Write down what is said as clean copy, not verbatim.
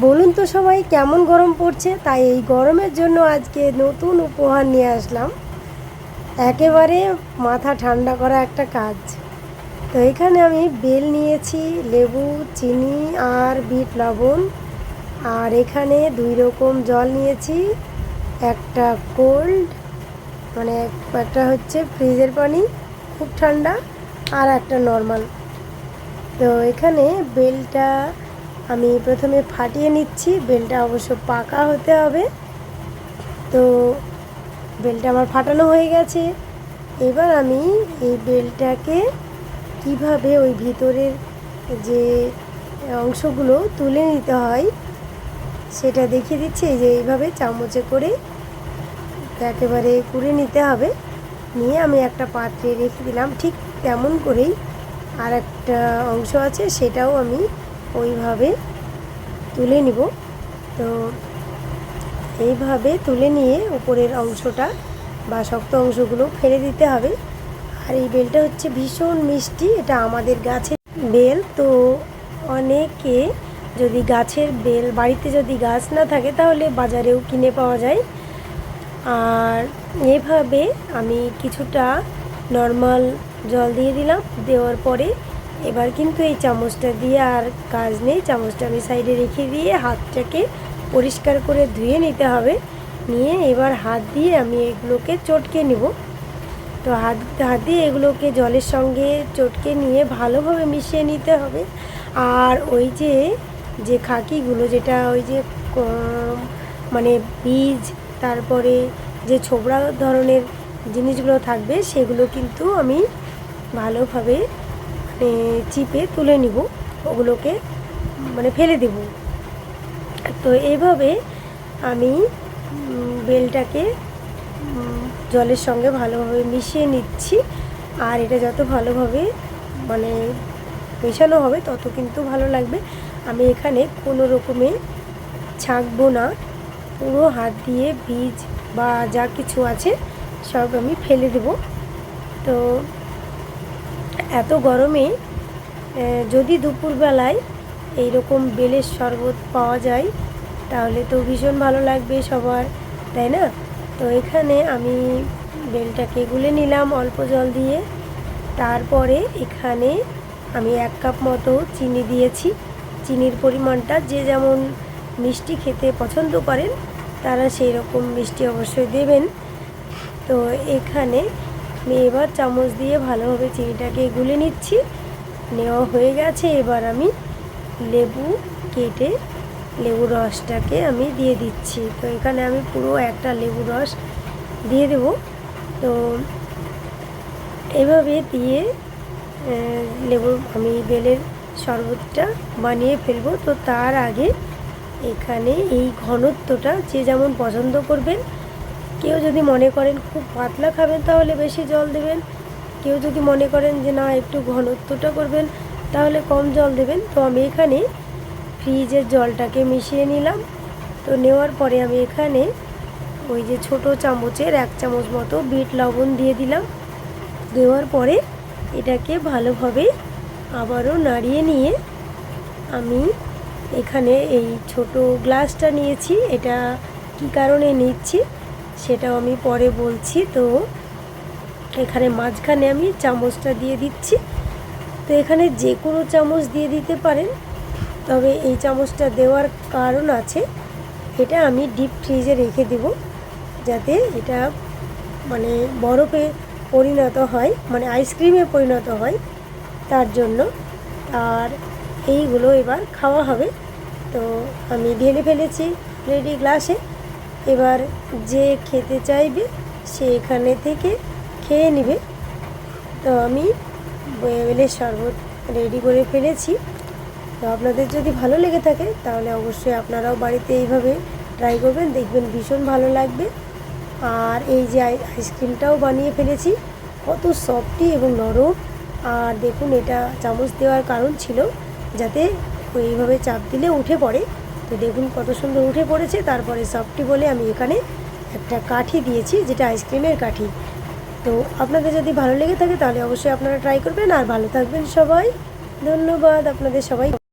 বলুন তো সবাই কেমন গরম পড়ছে। তাই এই গরমের জন্য আজকে নতুন উপহার নিয়ে আসলাম, একেবারে মাথা ঠান্ডা করা একটা কাজ। তো এখানে আমি বেল নিয়েছি, লেবু, চিনি আর বিট লবণ, আর এখানে 2 রকম জল নিয়েছি। একটা কোল্ড মানে একটা হচ্ছে ফ্রিজের পানি খুব ঠান্ডা, আর একটা নর্মাল। তো এখানে বেলটা আমি প্রথমে ফাটিয়ে নিচ্ছি। বেলটা অবশ্য পাকা হতে হবে। তো বেলটা আমার ফাটানো হয়ে গেছে। এবার আমি এই বেলটাকে কিভাবে ওই ভিতরের যে অংশগুলো তুলে নিতে হয় সেটা দেখিয়ে দিচ্ছি। এই যে এইভাবে চামচে করে একেবারে কুড়ে নিতে হবে। নিয়ে আমি একটা পাত্রে রেখে দিলাম। ঠিক তেমন করেই আর একটা অংশ আছে, সেটাও আমি ওইভাবে তুলে নিব। তো এইভাবে তুলে নিয়ে উপরের অংশটা বা শক্ত অংশগুলো ফেলে দিতে হবে। আর এই বেলটা হচ্ছে ভীষণ মিষ্টি, এটা আমাদের গাছের বেল। তো অনেকে যদি গাছের বেল, বাড়িতে যদি গাছ না থাকে তাহলে বাজারেও কিনে পাওয়া যায়। আর এভাবে আমি কিছুটা নর্মাল জল দিয়ে দিলাম। দেওয়ার পরে এবার কিন্তু এই চামচটা দিয়ে আর কাজ নেই। চামচটা আমি সাইডে রেখে দিয়ে হাতটাকে পরিষ্কার করে ধুয়ে নিতে হবে। নিয়ে এবার হাত দিয়ে আমি এগুলোকে চটকে নিব। তো হাত দিয়ে এগুলোকে জলের সঙ্গে চটকে নিয়ে ভালোভাবে মিশিয়ে নিতে হবে। আর ওই যে খাকিগুলো, যেটা ওই যে মানে বীজ, তারপরে যে ছোবড়া ধরনের জিনিসগুলো থাকবে সেগুলো কিন্তু আমি ভালোভাবে চিপে তুলে নিব, ওগুলোকে ফেলে দেব। তো এইভাবে আমি বেলটাকে জলের সঙ্গে ভালোভাবে মিশিয়ে নিচ্ছি। আর এটা যত ভালোভাবে মেশানো হবে তত কিন্তু ভালো লাগবে। আমি এখানে কোনো রকমে ছাঁকবো না, পুরো হাত দিয়ে বীজ বা যা কিছু আছে সব আমি ফেলে দেব। তো এত গরমে যদি দুপুরবেলায় এইরকম বেলের শরবত পাওয়া যায় তাহলে তো ভীষণ ভালো লাগবে সবার, তাই না? তো এখানে আমি বেলটাকে গুলে নিলাম অল্প জল দিয়ে। তারপরে এখানে আমি 1 কাপ মতো চিনি দিয়েছি। চিনির পরিমাণটা যে যেমন মিষ্টি খেতে পছন্দ করেন তারা সেই রকম মিষ্টি অবশ্যই দেবেন। তো এখানে আমি এবার চামচ দিয়ে ভালোভাবে চিনিটাকে গুলে নিচ্ছি। নেওয়া হয়ে গেছে। এবার আমি লেবু কেটে লেবুর রসটাকে আমি দিয়ে দিচ্ছি। তো এখানে আমি পুরো একটা লেবুর রস দিয়ে দেব। তো এভাবে দিয়ে আমি বেলের শরবতটা বানিয়ে ফেলবো। তো তার আগে এখানে এই ঘনত্বটা যে যেমন পছন্দ করবেন, কেউ যদি মনে করেন খুব পাতলা খাবেন তাহলে বেশি জল দেবেন, কেউ যদি মনে করেন যে না একটু ঘনত্বটা করবেন তাহলে কম জল দেবেন। তো আমি এখানে ফ্রিজের জলটাকে মিশিয়ে নিলাম। তো নেওয়ার পরে আমি এখানে ওই যে ছোটো চামচের 1 চামচ মতো বিট লবণ দিয়ে দিলাম। দেওয়ার পরে এটাকে ভালোভাবে আবারও নাড়িয়ে নিয়ে আমি এখানে এই ছোট গ্লাসটা নিয়েছি। এটা কি কারণে নিচ্ছি সেটাও আমি পরে বলছি। তো এখানে মাঝখানে আমি চামচটা দিয়ে দিচ্ছি। তো এখানে যে কোনো চামচ দিয়ে দিতে পারেন, তবে এই চামচটা দেওয়ার কারণ আছে, এটা আমি ডিপ ফ্রিজে রেখে দেব যাতে এটা বরফে পরিণত হয়, আইসক্রিমে পরিণত হয়, তার জন্য। আর এইগুলো এবার খাওয়া হবে। তো আমি ঢেলে ফেলেছি রেডি গ্লাসে। এবার যে খেতে চাইবে সে এখানে থেকে খেয়ে নেবে। তো আমি বেলের শরবত রেডি করে ফেলেছি। তো আপনাদের যদি ভালো লেগে থাকে তাহলে অবশ্যই আপনারাও বাড়িতে এইভাবে ট্রাই করবেন, দেখবেন ভীষণ ভালো লাগবে। আর এই যে আইসক্রিমটাও বানিয়ে ফেলেছি, কত সফটি এবং নরম। আর দেখুন, এটা চামচ দেওয়ার কারণ ছিল যাতে এইভাবে চাপ দিলে উঠে পড়ে। তো দেখুন কত সুন্দর উঠে পড়েছে। তারপরে সফটি বলে আমি এখানে একটা কাঠি দিয়েছি, যেটা আইসক্রিমের কাঠি। তো আপনাদের যদি ভালো লেগে থাকে তাহলে অবশ্যই আপনারা ট্রাই করবেন। আর ভালো থাকবেন সবাই। ধন্যবাদ আপনাদের সবাই।